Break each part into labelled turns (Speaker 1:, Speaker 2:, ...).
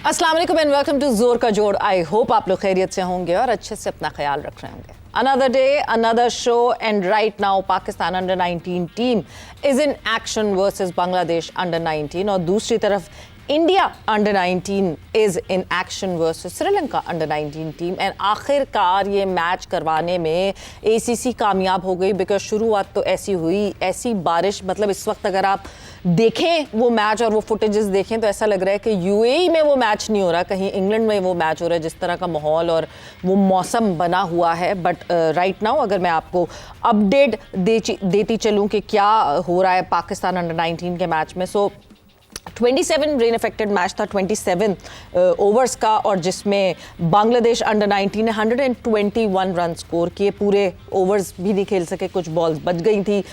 Speaker 1: अस्सलाम वालेकुम and welcome to जोर का जोड़। आई होप आप लोग खैरियत से होंगे और अच्छे से अपना ख्याल रख रहे होंगे। Another day, another show, and right now Pakistan under 19 team is in action versus Bangladesh under 19 और दूसरी तरफ India under 19 is in action versus Sri Lanka under 19 team. And आखिरकार ये मैच करवाने में एसीसी कामयाब हो गई बिकॉज शुरुआत तो ऐसी हुई, ऐसी बारिश, मतलब इस वक्त अगर आप देखें वो मैच और वो फुटेजेस देखें तो ऐसा लग रहा है कि यूएई में वो मैच नहीं हो रहा, कहीं इंग्लैंड में वो मैच हो रहा है, जिस तरह का माहौल और वो मौसम बना हुआ है। बट राइट नाउ अगर मैं आपको अपडेट देती चलूँ कि क्या हो रहा है पाकिस्तान अंडर 19 के मैच में, सो 27 रेन अफेक्टेड मैच था, 27 ओवर्स का, और जिसमें बांग्लादेश अंडर 19 ने 121 रन स्कोर किए। पूरे ओवर्स भी नहीं खेल सके, कुछ बॉल्स बच गई थी।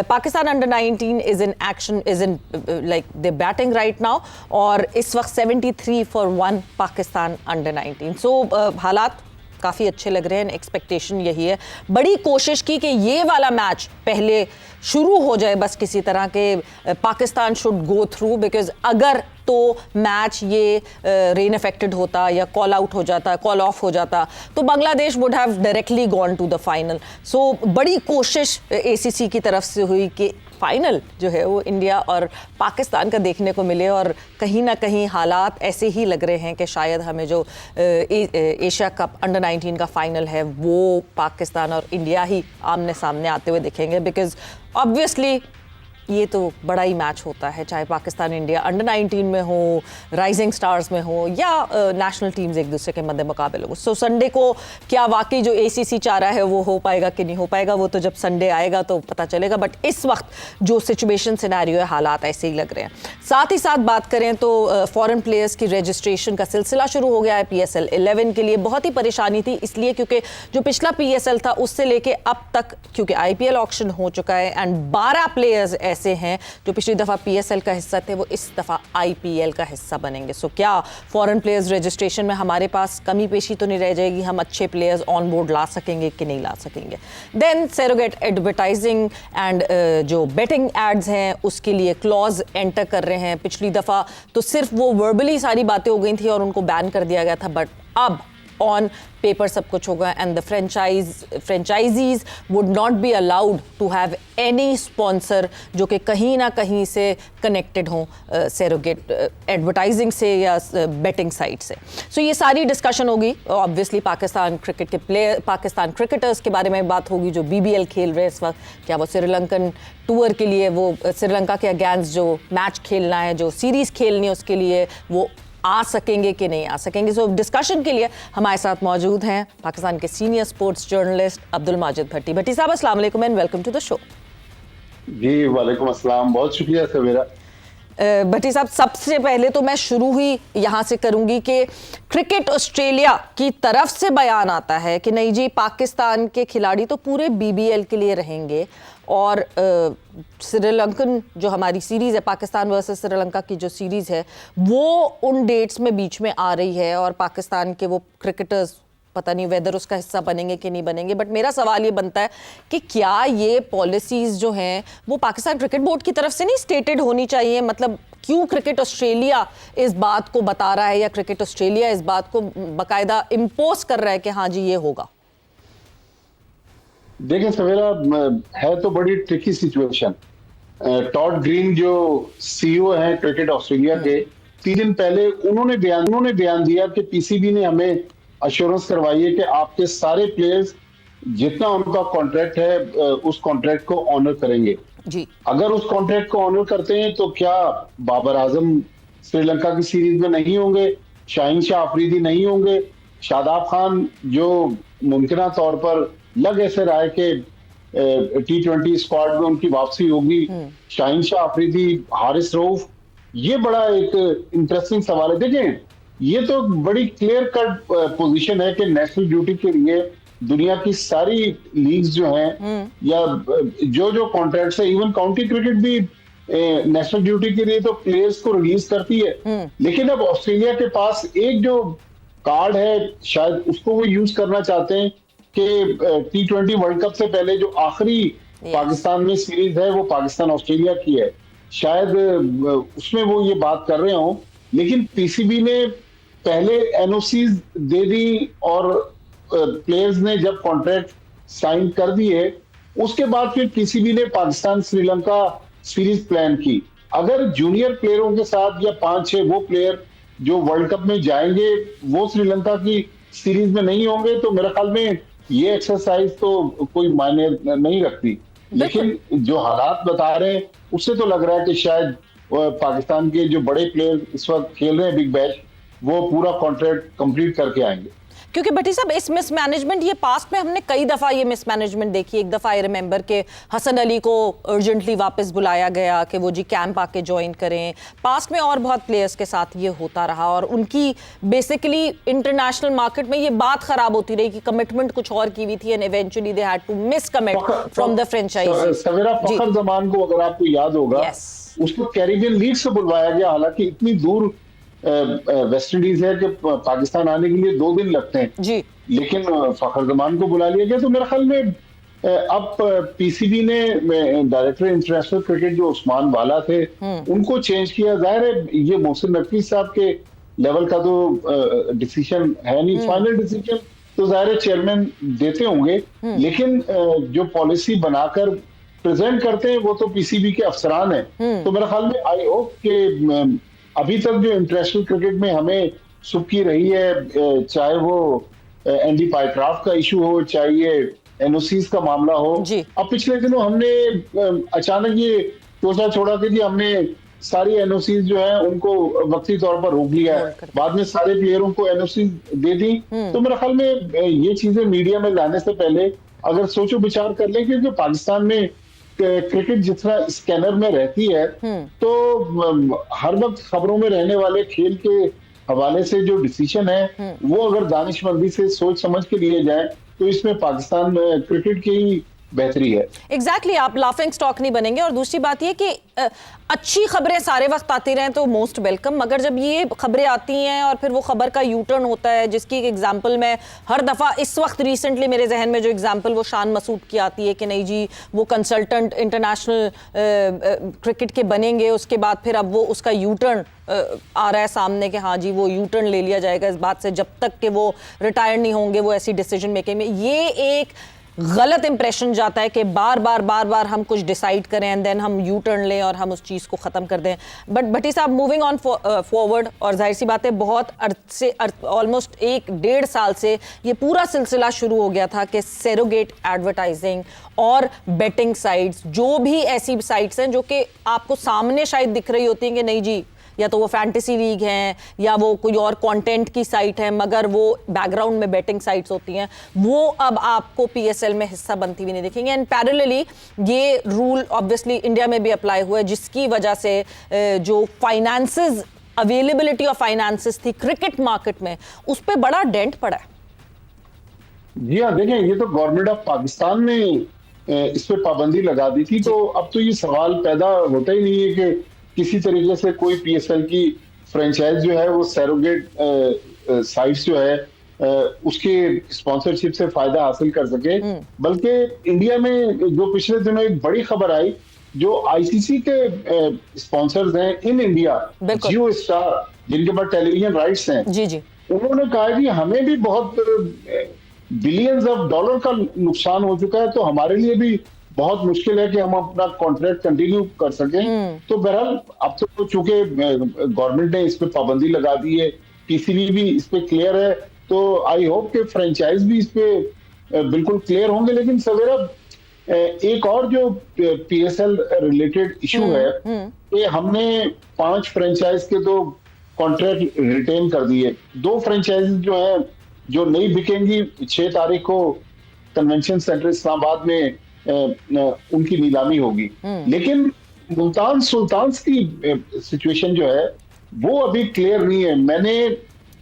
Speaker 1: Pakistan under 19 is in action, is in like they batting right now, और इस वक्त 73 फॉर 1 पाकिस्तान अंडर 19। सो हालात काफ़ी अच्छे लग रहे हैं। एक्सपेक्टेशन यही है, बड़ी कोशिश की कि ये वाला मैच पहले शुरू हो जाए बस किसी तरह के, Pakistan should go through, because अगर तो मैच ये रेन अफेक्टेड होता या कॉल आउट हो जाता, कॉल ऑफ हो जाता, तो Bangladesh would have directly gone to the final. So बड़ी कोशिश एसीसी की तरफ से हुई कि फाइनल जो है वो इंडिया और पाकिस्तान का देखने को मिले, और कहीं ना कहीं हालात ऐसे ही लग रहे हैं कि शायद हमें जो एशिया कप अंडर 19 का फाइनल है वो पाकिस्तान और इंडिया ही आमने सामने आते हुए दिखेंगे, बिकॉज ऑब्वियसली ये तो बड़ा ही मैच होता है, चाहे पाकिस्तान इंडिया अंडर 19 में हो, राइजिंग स्टार्स में हो, या नेशनल टीम्स एक दूसरे के मद्दे मुकाबले हो। सो संडे को क्या वाकई जो एसीसी चाह रहा है वो हो पाएगा कि नहीं हो पाएगा, वो तो जब संडे आएगा तो पता चलेगा। बट इस वक्त जो सिचुएशन सिनेरियो है, हालात ऐसे ही लग रहे हैं। साथ ही साथ बात करें तो फॉरेन प्लेयर्स की रजिस्ट्रेशन का सिलसिला शुरू हो गया है PSL 11 के लिए। बहुत ही परेशानी थी इसलिए क्योंकि जो पिछला PSL था उससे लेके अब तक, क्योंकि IPL ऑक्शन हो चुका है, एंड 12 प्लेयर्स ऐसे हैं जो पिछली दफा PSL का हिस्सा थे, वो इस दफा IPL का हिस्सा बनेंगे। सो क्या फॉरेन प्लेयर्स रजिस्ट्रेशन में हमारे पास कमी पेशी तो नहीं रह जाएगी, हम अच्छे प्लेयर्स ऑन बोर्ड ला सकेंगे कि नहीं ला सकेंगे। देन सरोगेट एडवर्टाइजिंग एंड जो बेटिंग एड्स हैं उसके लिए क्लॉज एंटर कर रहे हैं। पिछली दफा तो सिर्फ वो वर्बली सारी बातें हो गई थी और उनको बैन कर दिया गया था, बट अब ऑन पेपर सब कुछ होगा, and the franchises would not be allowed to have any sponsor जो कि कहीं ना कहीं से कनेक्टेड हों सरोगेट एडवर्टाइजिंग से या बेटिंग साइट से। सो ये सारी डिस्कशन होगी। ऑब्वियसली पाकिस्तान क्रिकेट के प्लेयर, पाकिस्तान क्रिकेटर्स के बारे में बात होगी जो BBL खेल रहे हैं इस वक्त, क्या वो श्रीलंकन टूर के लिए, वो श्रीलंका के अगेंस्ट जो मैच खेलना है, जो सीरीज़ खेलनी है, उसके लिए वो आ सकेंगे कि नहीं आ सकेंगे। सो डिस्कशन के लिए हमारे साथ मौजूद हैं पाकिस्तान के senior sports journalist Abdul Majid Bhatti. Bhatti साहब अस्सलाम वालेकुम and welcome to the show.
Speaker 2: जी वालेकुम अस्सलाम, बहुत शुक्रिया सवेरा।
Speaker 1: भट्टी साहब, सबसे पहले तो मैं शुरू ही यहाँ से करूँगी कि क्रिकेट ऑस्ट्रेलिया की तरफ से बयान आता है कि नहीं जी, पाकिस्तान के खिलाड़ी तो पूरे BBL के लिए रहेंगे, और श्रीलंकन जो हमारी सीरीज़ है, पाकिस्तान वर्सेस श्रीलंका की जो सीरीज़ है, वो उन डेट्स में बीच में आ रही है, और पाकिस्तान के वो क्रिकेटर्स पता नहीं वेदर उसका हिस्सा बनेंगे कि नहीं बनेंगे। बट मेरा सवाल ये बनता है कि क्या ये पॉलिसीज़ जो हैं वो पाकिस्तान क्रिकेट बोर्ड की तरफ से नहीं स्टेटेड होनी चाहिए? मतलब क्यों क्रिकेट ऑस्ट्रेलिया इस बात को बता रहा है, या क्रिकेट ऑस्ट्रेलिया इस बात को बाकायदा इम्पोज कर रहा है कि हाँ जी ये होगा?
Speaker 2: देखिए सवेरा, है तो बड़ी ट्रिकी सिचुएशन। टॉड ग्रीन जो CEO हैं क्रिकेट ऑस्ट्रेलिया के, 3 दिन पहले उन्होंने बयान दिया कि PCB ने हमें अश्योरेंस करवाई है कि आपके सारे प्लेयर्स जितना उनका कॉन्ट्रैक्ट है उस कॉन्ट्रैक्ट को ऑनर करेंगे
Speaker 1: जी।
Speaker 2: अगर उस कॉन्ट्रैक्ट को ऑनर करते हैं तो क्या बाबर आजम श्रीलंका की सीरीज में नहीं होंगे, शाहीन शाह अफरीदी नहीं होंगे, शादाब खान जो मुमकिन तौर पर लग ऐसे रहा है कि T20 स्क्वाड में उनकी वापसी होगी, शाहीन शाह अफरीदी, हारिस रऊफ, ये बड़ा एक इंटरेस्टिंग सवाल है। देखें, ये तो बड़ी क्लियर कट पोजीशन है कि नेशनल ड्यूटी के लिए दुनिया की सारी लीग्स जो हैं या जो कॉन्ट्रैक्ट्स है, इवन काउंटी क्रिकेट भी नेशनल ड्यूटी के लिए तो प्लेयर्स को रिलीज करती है। लेकिन अब ऑस्ट्रेलिया के पास एक जो कार्ड है, शायद उसको वो यूज करना चाहते हैं कि T20 वर्ल्ड कप से पहले जो आखिरी पाकिस्तान में सीरीज है वो पाकिस्तान ऑस्ट्रेलिया की है, शायद उसमें वो ये बात कर रहे हो। लेकिन PCB ने पहले एनओसीज दे दी और प्लेयर्स ने जब कॉन्ट्रैक्ट साइन कर दिए, उसके बाद फिर पीसीबी ने पाकिस्तान श्रीलंका सीरीज प्लान की। अगर जूनियर प्लेयरों के साथ या 5-6 वो प्लेयर जो वर्ल्ड कप में जाएंगे वो श्रीलंका की सीरीज में नहीं होंगे, तो मेरे ख्याल में ये एक्सरसाइज तो कोई मायने नहीं रखती। लेकिन जो हालात बता रहे हैं उससे तो लग रहा है कि शायद पाकिस्तान के जो बड़े प्लेयर इस वक्त खेल रहे हैं बिग बैश, वो पूरा कॉन्ट्रैक्ट कंप्लीट करके आएंगे।
Speaker 1: क्योंकि भट्टी साहब इस मिसमैनेजमेंट, ये पास्ट में हमने कई दफा ये मिसमैनेजमेंट देखी। एक दफा आई रिमेंबर के हसन अली को अर्जेंटली वापस बुलाया गया कि वो जी कैंप आके ज्वाइन करें। पास्ट में और बहुत प्लेयर्स के साथ ये होता रहा और उनकी बेसिकली इंटरनेशनल मार्केट में ये बात खराब होती रही कि कमिटमेंट कुछ और की हुई थी and eventually they had to miss commit from the franchise.
Speaker 2: सवेरा फखर जमान को अगर आपको याद होगा, उसको कैरिबियन लीग से बुलवाया गया, हालांकि इतनी दूर वेस्ट इंडीज है कि पाकिस्तान आने के लिए 2 दिन लगते हैं जी, लेकिन फखर जमान को बुला लिया गया। तो मेरे ख्याल में अब पीसीबी ने डायरेक्टर इंटरनेशनल क्रिकेट जो उस्मान वाला थे उनको चेंज किया। जाहिर है ये मोहसिन नकवी साहब के लेवल का तो डिसीजन है नहीं, फाइनल डिसीजन तो जाहिर है चेयरमैन देते होंगे, लेकिन जो पॉलिसी बनाकर प्रेजेंट करते हैं वो तो पीसीबी के अफसरान हैं। तो मेरे ख्याल में आई होप कि अभी तक जो इंटरनेशनल क्रिकेट में हमें सुबकी रही है, चाहे वो एंडी पाइक्राफ्ट का इशू हो, चाहे ये एनओसीज का मामला हो, अब पिछले दिनों हमने अचानक ये सोचा छोड़ा कि हमने सारी एनओसीज जो है उनको वक्ती तौर पर रोक लिया है, बाद में सारे प्लेयरों को एनओसी दे दी। तो मेरे ख्याल में ये चीजें मीडिया में लाने से पहले अगर सोचो विचार कर लें, क्योंकि पाकिस्तान में क्रिकेट जितना स्कैनर में रहती है तो हर वक्त खबरों में रहने वाले खेल के हवाले से जो डिसीजन है वो अगर दानिशमंदी से सोच समझ के लिए जाए तो इसमें पाकिस्तान क्रिकेट की ही बेहतरी है।
Speaker 1: एग्जैक्टली आप लाफिंग स्टॉक नहीं बनेंगे। और दूसरी बात ये कि अच्छी खबरें सारे वक्त आती रहें तो मोस्ट वेलकम, मगर जब ये खबरें आती हैं और फिर वो खबर का यू टर्न होता है, जिसकी एक एग्जांपल मैं हर दफ़ा इस वक्त रिसेंटली मेरे जहन में जो एग्जांपल वो शान मसूद की आती है कि नहीं जी वो कंसल्टेंट इंटरनेशनल क्रिकेट के बनेंगे, उसके बाद फिर अब वो उसका यू टर्न आ रहा है सामने कि हाँ जी वो यू टर्न ले लिया जाएगा इस बात से, जब तक कि वो रिटायर नहीं होंगे वो ऐसी डिसीजन मेकिंग में। ये एक गलत इंप्रेशन जाता है कि बार बार हम कुछ डिसाइड करें एंड देन हम यू टर्न लें और हम उस चीज़ को ख़त्म कर दें। बट भट्टी साहब मूविंग ऑन फॉरवर्ड, और जाहिर सी बात है बहुत अर्से ऑलमोस्ट 1-1.5 साल से ये पूरा सिलसिला शुरू हो गया था कि सरोगेट एडवर्टाइजिंग और बेटिंग साइट्स, जो भी ऐसी साइट्स हैं जो कि आपको सामने शायद दिख रही होती हैं कि नहीं जी या तो वो फैंटेसी लीग हैं या वो कोई और कंटेंट की साइट है, मगर वो बैकग्राउंड में बेटिंग साइट्स होती हैं, वो अब आपको पीएसएल में हिस्सा बनती हुई नहीं दिखेंगे। एंड पैरेलली ये रूल ऑब्वियसली इंडिया में भी अप्लाई हुआ है, जिसकी वजह से जो फाइनेंसेस अवेलेबिलिटी ऑफ फाइनेंसेस थी क्रिकेट मार्केट में उस पर बड़ा डेंट पड़ा है।
Speaker 2: जी हाँ, देखें ये तो गवर्नमेंट ऑफ पाकिस्तान ने इस पर पाबंदी लगा दी थी, तो अब तो ये सवाल पैदा होता ही नहीं है कि किसी तरीके से कोई पीएसएल की फ्रेंचाइज जो है वो सरोगेट साइट्स जो है उसके स्पॉन्सरशिप से फायदा हासिल कर सके। बल्कि इंडिया में जो पिछले दिनों एक बड़ी खबर आई, जो आईसीसी के स्पॉन्सर्स हैं इन इंडिया, जियो स्टार, जिनके पास टेलीविजन राइट्स हैं, जी उन्होंने कहा कि हमें भी बहुत बिलियंस ऑफ डॉलर का नुकसान हो चुका है, तो हमारे लिए भी बहुत मुश्किल है कि हम अपना कॉन्ट्रैक्ट कंटिन्यू कर सकें। तो बहरहाल अब तो चूंकि गवर्नमेंट ने इस पे पाबंदी लगा दी है, पीसीबी भी इस पे क्लियर है, तो आई होप कि फ्रेंचाइज भी इस पे बिल्कुल क्लियर होंगे। लेकिन सवेरा एक और जो पीएसएल रिलेटेड इशू है कि हमने 5 फ्रेंचाइज के तो कॉन्ट्रैक्ट रिटेन कर दिए, 2 फ्रेंचाइज जो है जो नहीं बिकेंगी 6 तारीख को कन्वेंशन सेंटर इस्लामाबाद में उनकी नीलामी होगी। लेकिन मुल्तान सुल्तान्स की सिचुएशन जो है वो अभी क्लियर नहीं है। मैंने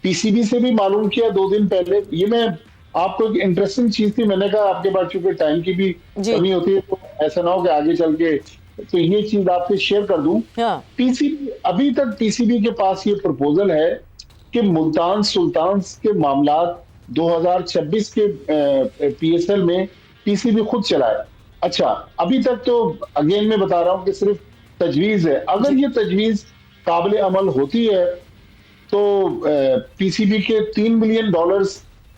Speaker 2: पीसीबी से भी मालूम किया 2 दिन पहले, ये मैं आपको एक इंटरेस्टिंग चीज थी, मैंने कहा आपके पास चूंकि टाइम की भी कमी होती है तो ऐसा ना हो कि आगे चल के तो ये चीज आपसे शेयर कर दूं। पीसीबी अभी तक पीसीबी के पास ये प्रपोजल है कि मुल्तान सुल्तान्स के मामला 2026 के पीएसएल में पीसीबी खुद चलाए। अच्छा, अभी तक तो अगेन मैं बता रहा हूं कि सिर्फ तजवीज है। अगर ये तजवीज काबिल अमल होती है तो पीसीबी के $3 मिलियन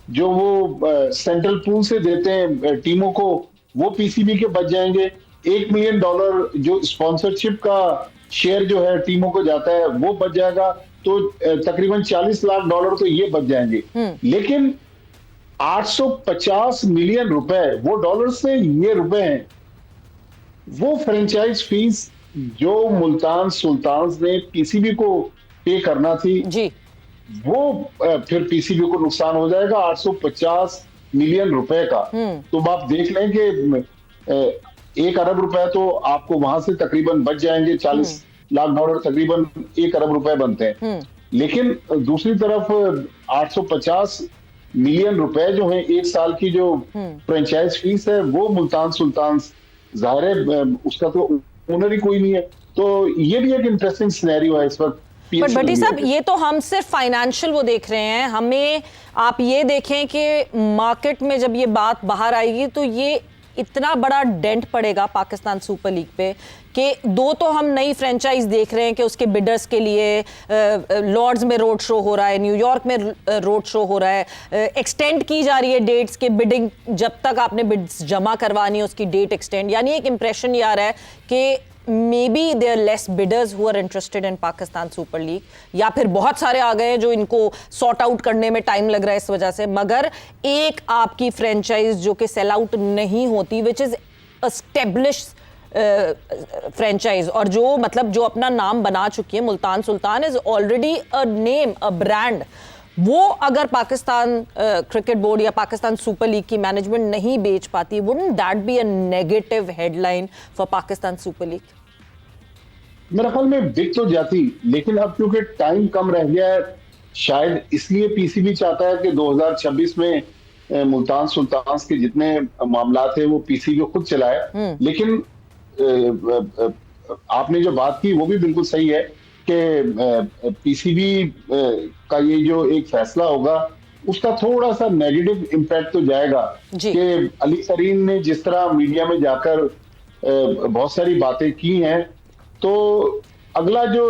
Speaker 2: जो वो सेंट्रल पूल से देते हैं टीमों को, वो पीसीबी के बच जाएंगे। $1 मिलियन जो स्पॉन्सरशिप का शेयर जो है टीमों को जाता है वो बच जाएगा। तो तकरीबन $40 लाख तो ये बच जाएंगे। लेकिन 850 मिलियन रुपए वो डॉलर से ये रुपए हैं, वो फ्रेंचाइज फीस जो मुल्तान सुल्तान्स ने पीसीबी को पे करना थी
Speaker 1: जी,
Speaker 2: वो फिर पीसीबी को नुकसान हो जाएगा 850 मिलियन रुपए का। तो आप देख लें कि $1 अरब तो आपको वहां से तकरीबन बच जाएंगे। $40 लाख तकरीबन $1 अरब बनते हैं। लेकिन दूसरी तरफ 850 मिलियन रुपए जो है एक साल की जो फ्रेंचाइज फीस है, वो मुल्तान सुल्तान्स, जाहिर है उसका तो ओनर ही कोई नहीं है। तो ये भी एक इंटरेस्टिंग सिनेरियो है इस वक्त।
Speaker 1: बट भट्टी साहब, ये तो हम सिर्फ फाइनेंशियल वो देख रहे हैं, हमें आप ये देखें कि मार्केट में जब ये बात बाहर आएगी तो ये इतना बड़ा डेंट पड़ेगा पाकिस्तान सुपर लीग पे कि दो तो हम नई फ्रेंचाइज देख रहे हैं कि उसके बिडर्स के लिए लॉर्ड्स में रोड शो हो रहा है, न्यूयॉर्क में रोड शो हो रहा है, एक्सटेंड की जा रही है डेट्स के, बिडिंग जब तक आपने बिड्स जमा करवानी है उसकी डेट एक्सटेंड। यानी एक इंप्रेशन ये आ रहा है कि maybe there are less bidders who are interested in Pakistan Super League, या फिर बहुत सारे आ गए हैं जो इनको सॉर्ट आउट करने में टाइम लग रहा है इस वजह से। मगर एक आपकी फ्रेंचाइज जो कि सेल आउट नहीं होती, विच इज एस्टेब्लिश्ड फ्रेंचाइज, और जो मतलब जो अपना नाम बना चुकी है, Multan Sultan is already a name, a brand, वो अगर पाकिस्तान क्रिकेट बोर्ड या पाकिस्तान सुपर लीग की मैनेजमेंट नहीं बेच पाती, wouldn't that be a negative headline for Pakistan super league?
Speaker 2: मेरे ख्याल में बिक तो जाती, लेकिन अब क्योंकि टाइम कम रह गया है, शायद इसलिए पीसीबी चाहता है कि 2026 में मुल्तान सुल्तान्स के जितने मामला थे वो पीसीबी खुद चलाए। लेकिन आपने जो बात की वो भी बिल्कुल सही है कि पीसीबी का ये जो एक फैसला होगा उसका थोड़ा सा नेगेटिव इम्पैक्ट तो जाएगा कि अली तरीन ने जिस तरह मीडिया में जाकर बहुत सारी बातें की हैं, तो अगला जो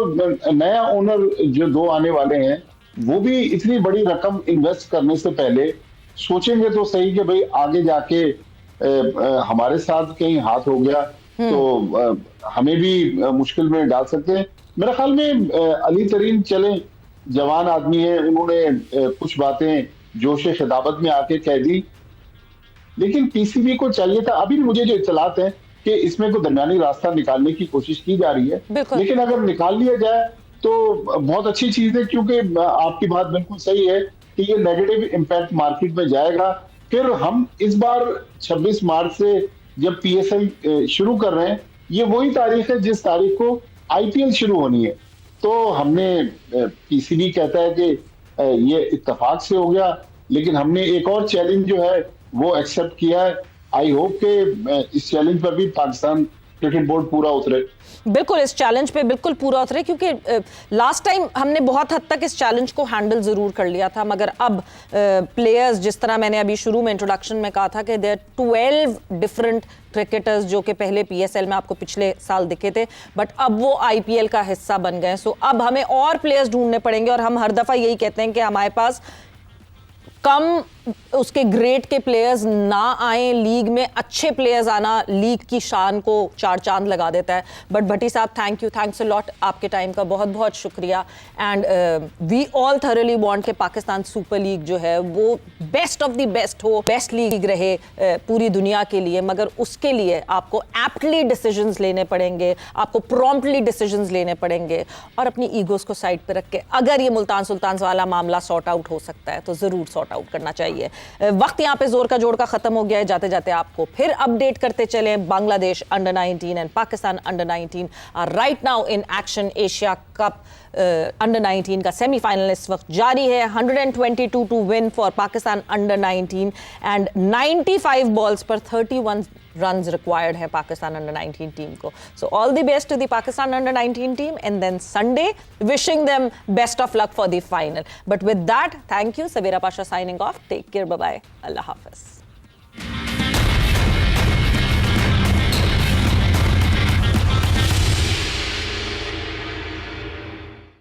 Speaker 2: नया ओनर जो दो आने वाले हैं वो भी इतनी बड़ी रकम इन्वेस्ट करने से पहले सोचेंगे तो सही कि भाई आगे जाके हमारे साथ कहीं हाथ हो गया तो हमें भी मुश्किल में डाल सकते हैं। मेरे ख्याल में अली तरीन चले जवान आदमी है, उन्होंने कुछ बातें जोश खिताबत में आके कह दी, लेकिन पीसीबी को चाहिए था, अभी मुझे जो इत्तलात है कि इसमें कोई दरमियानी रास्ता निकालने की कोशिश की जा रही है, लेकिन अगर निकाल लिया जाए तो बहुत अच्छी चीज है, क्योंकि आपकी बात बिल्कुल सही है कि ये नेगेटिव इम्पैक्ट मार्केट में जाएगा। फिर हम इस बार 26 मार्च से जब पीएसएल शुरू कर रहे हैं, ये वही तारीख है जिस तारीख को आईपीएल शुरू होनी है। तो हमने पीसीबी कहता है कि ये इत्तेफाक से हो गया, लेकिन हमने एक और चैलेंज जो है वो एक्सेप्ट किया है। आई होप के इस चैलेंज पर भी पाकिस्तान क्रिकेट बोर्ड पूरा उतरे।
Speaker 1: बिल्कुल, इस चैलेंज पे बिल्कुल पूरा उतरे, क्योंकि लास्ट टाइम हमने बहुत हद तक इस चैलेंज को हैंडल जरूर कर लिया था, मगर अब प्लेयर्स, जिस तरह मैंने अभी शुरू में इंट्रोडक्शन में कहा था कि देयर 12 डिफरेंट क्रिकेटर्स जो कि पहले पीएसएल में आपको पिछले साल दिखे थे, बट अब वो आईपीएल का हिस्सा बन गए। सो अब हमें और प्लेयर्स ढूंढने पड़ेंगे, और हम हर दफा यही कहते हैं कि हमारे पास कम उसके ग्रेड के प्लेयर्स ना आए लीग में, अच्छे प्लेयर्स आना लीग की शान को चार चांद लगा देता है। But Bhatti sahab, thanks a lot, आपके टाइम का बहुत बहुत शुक्रिया। And we all thoroughly want कि पाकिस्तान सुपर लीग जो है वो बेस्ट ऑफ द बेस्ट हो, बेस्ट लीग रहे पूरी दुनिया के लिए, मगर उसके लिए आपको एप्टली डिसीजंस लेने पड़ेंगे, आपको प्रॉम्प्टली डिसीजंस लेने पड़ेंगे, और अपनी ईगोस को साइड पे रख के अगर ये मुल्तान सुल्तान वाला मामला सॉर्ट आउट हो सकता है तो जरूर सॉर्ट आउट करना चाहिए। वक्त यहाँ पे जोर का जोड़ का खत्म हो गया है। जाते जाते आपको फिर अपडेट करते चले, Bangladesh under 19 and Pakistan under 19 are right now in action. Asia cup under 19 का सेमीफाइनल इस वक्त जारी है। 122 to win for Pakistan under 19 and 95 balls पर 31 runs required है पाकिस्तान अंडर 19 टीम को। So all the best to the Pakistan under 19 team, and then Sunday wishing them best of luck for the final. But with that, thank you. Sabira Pasha signing off. Take care. Bye bye. Allah Hafiz.